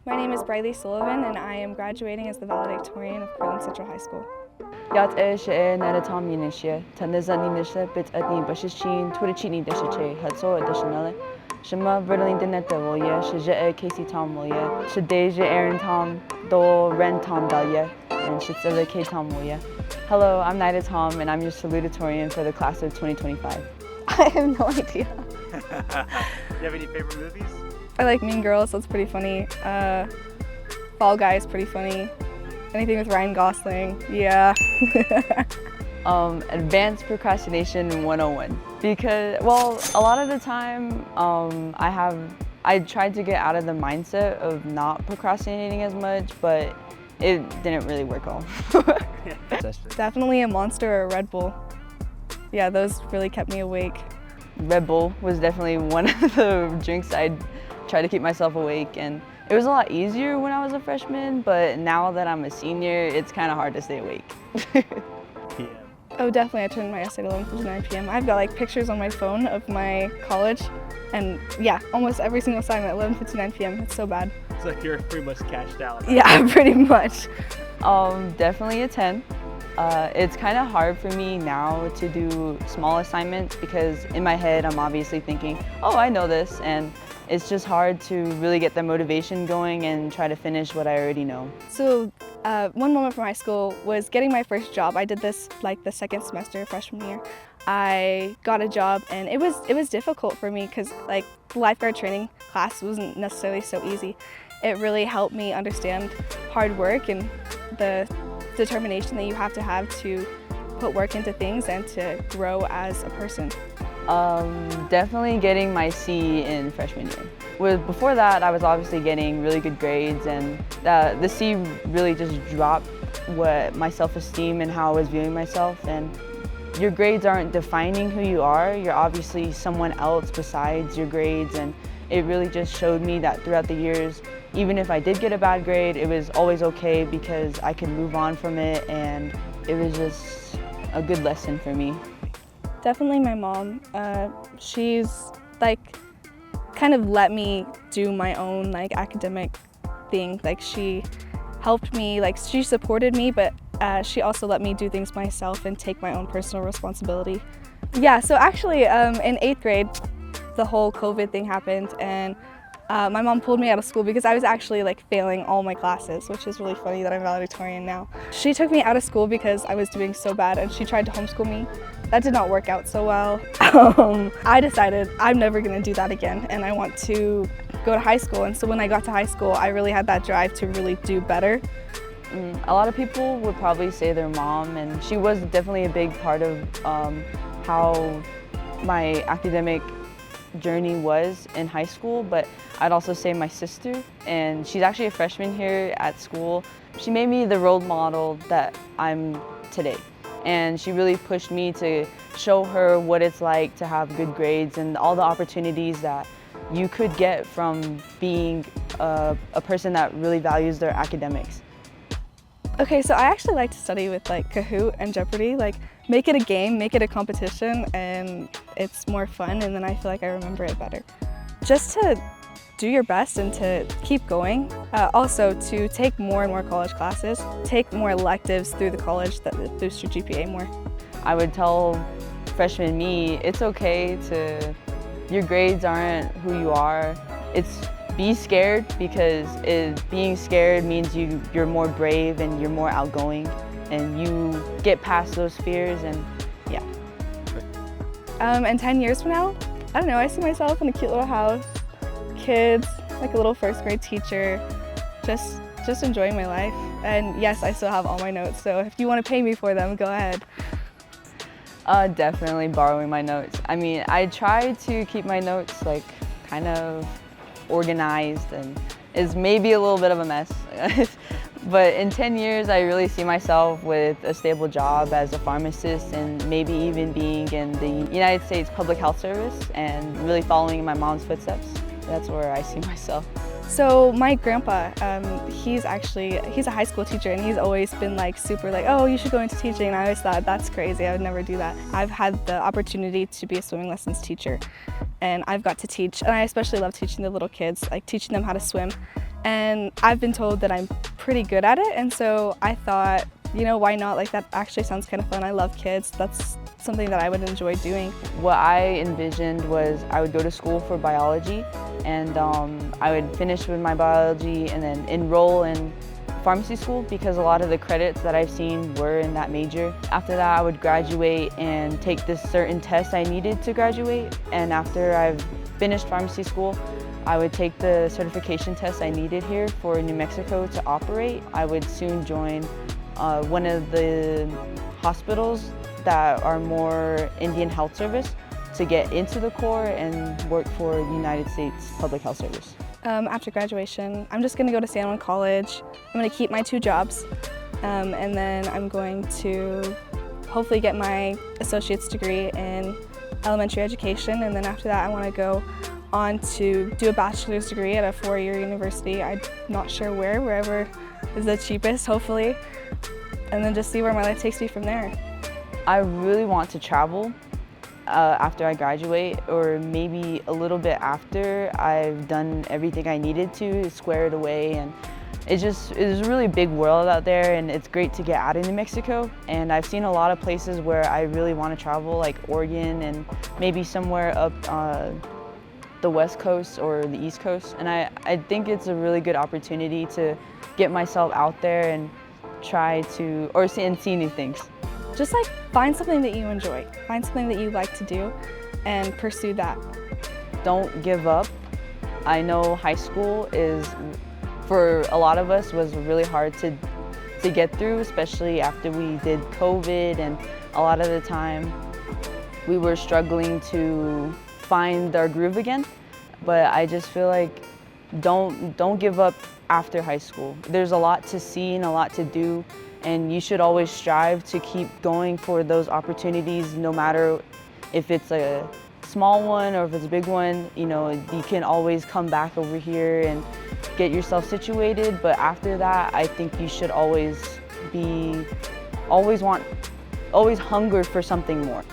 My name is Brylee Sullivan and I am graduating as the Valedictorian of Kirtland Central High School. Nyda Desirae Tom Initiate, Tanizan Initiate, Bit at the Bushin, Twitchini Deshache, Hudso additionally. Shema Brylee and Nyda Wilya, Shaja Casey Tom Wilya, Shadeja Aaron Tom, Do Ren Tom Dalia, and Shitsilla K Tom Wilya. Hello, I'm Nyda Tom and I'm your salutatorian for the class of 2025. I have no idea. Do you have any favorite movies? I like Mean Girls, that's pretty funny. Fall Guy is pretty funny. Anything with Ryan Gosling, yeah. Advanced Procrastination 101. Because, well, a lot of the time I tried to get out of the mindset of not procrastinating as much, but it didn't really work well. Definitely a Monster or a Red Bull. Yeah, those really kept me awake. Red Bull was definitely one of the drinks I'd try to keep myself awake, and it was a lot easier when I was a freshman, but now that I'm a senior, it's kind of hard to stay awake. Yeah. Oh, definitely, I turned my essay at 11:59 p.m. I've got like pictures on my phone of my college, and yeah, almost every single assignment at 11:59 p.m. It's so bad. So you're pretty much cashed out. Yeah, pretty much. Definitely a 10. It's kind of hard for me now to do small assignments because in my head I'm obviously thinking, oh, I know this, and it's just hard to really get the motivation going and try to finish what I already know. So one moment from high school was getting my first job. I did this like the second semester freshman year. I got a job and it was difficult for me because like the lifeguard training class wasn't necessarily so easy. It really helped me understand hard work and the determination that you have to put work into things and to grow as a person. Definitely getting my C in freshman year. Before that, I was obviously getting really good grades, and the C really just dropped my self-esteem and how I was viewing myself. And your grades aren't defining who you are. You're obviously someone else besides your grades, and it really just showed me that throughout the years, even if I did get a bad grade, it was always okay because I could move on from it, and it was just a good lesson for me. Definitely my mom. She's like kind of let me do my own like academic thing. Like she helped me, like she supported me, but she also let me do things myself and take my own personal responsibility. Yeah, so actually in 8th grade, the whole COVID thing happened, and my mom pulled me out of school because I was actually like failing all my classes, which is really funny that I'm valedictorian now. She took me out of school because I was doing so bad, and she tried to homeschool me. That did not work out so well. I decided I'm never gonna do that again, and I want to go to high school. And so when I got to high school, I really had that drive to really do better. A lot of people would probably say their mom, and she was definitely a big part of how my academic journey was in high school, but I'd also say my sister, and she's actually a freshman here at school. She made me the role model that I'm today, and she really pushed me to show her what it's like to have good grades and all the opportunities that you could get from being a person that really values their academics. Okay, so I actually like to study with like Kahoot and Jeopardy. Like make it a game, make it a competition, and it's more fun, and then I feel like I remember it better. Just to do your best and to keep going. Also to take more and more college classes, take more electives through the college that boost your GPA more. I would tell freshman me, it's okay your grades aren't who you are. Be scared, because being scared means you're more brave and you're more outgoing, and you get past those fears, and yeah. And 10 years from now, I don't know, I see myself in a cute little house, kids, like a little first grade teacher, just enjoying my life. And yes, I still have all my notes, so if you want to pay me for them, go ahead. Definitely borrowing my notes. I mean, I try to keep my notes like kind of organized, and is maybe a little bit of a mess. But in 10 years, I really see myself with a stable job as a pharmacist, and maybe even being in the United States Public Health Service and really following in my mom's footsteps. That's where I see myself. So my grandpa, he's a high school teacher, and he's always been like super like, oh, you should go into teaching. And I always thought, that's crazy, I would never do that. I've had the opportunity to be a swimming lessons teacher, and I've got to teach, and I especially love teaching the little kids, like teaching them how to swim. and I've been told that I'm pretty good at it, and so I thought, you know, why not? Like, that actually sounds kind of fun. I love kids. That's something that I would enjoy doing. What I envisioned was I would go to school for biology, and I would finish with my biology and then enroll in pharmacy school because a lot of the credits that I've seen were in that major. After that, I would graduate and take this certain test I needed to graduate, and after I've finished pharmacy school, I would take the certification test I needed here for New Mexico to operate. I would soon join one of the hospitals that are more Indian Health Service to get into the Corps and work for the United States Public Health Service. After graduation, I'm just going to go to San Juan College. I'm going to keep my 2 jobs, and then I'm going to hopefully get my associate's degree in elementary education, and then after that I want to go on to do a bachelor's degree at a 4-year university. I'm not sure wherever is the cheapest, hopefully, and then just see where my life takes me from there. I really want to travel after I graduate, or maybe a little bit after I've done everything I needed to square it away. And it's a really big world out there, and it's great to get out of New Mexico. And I've seen a lot of places where I really want to travel, like Oregon and maybe somewhere up the West Coast or the East Coast. And I think it's a really good opportunity to get myself out there and try to, or see new things. Just like find something that you enjoy, find something that you like to do, and pursue that. Don't give up. I know high school is, for a lot of us, was really hard to get through, especially after we did COVID, and a lot of the time we were struggling to find our groove again. But I just feel like don't give up after high school. There's a lot to see and a lot to do, and you should always strive to keep going for those opportunities, no matter if it's a small one or if it's a big one. You know, you can always come back over here and get yourself situated, but after that, I think you should always hunger for something more.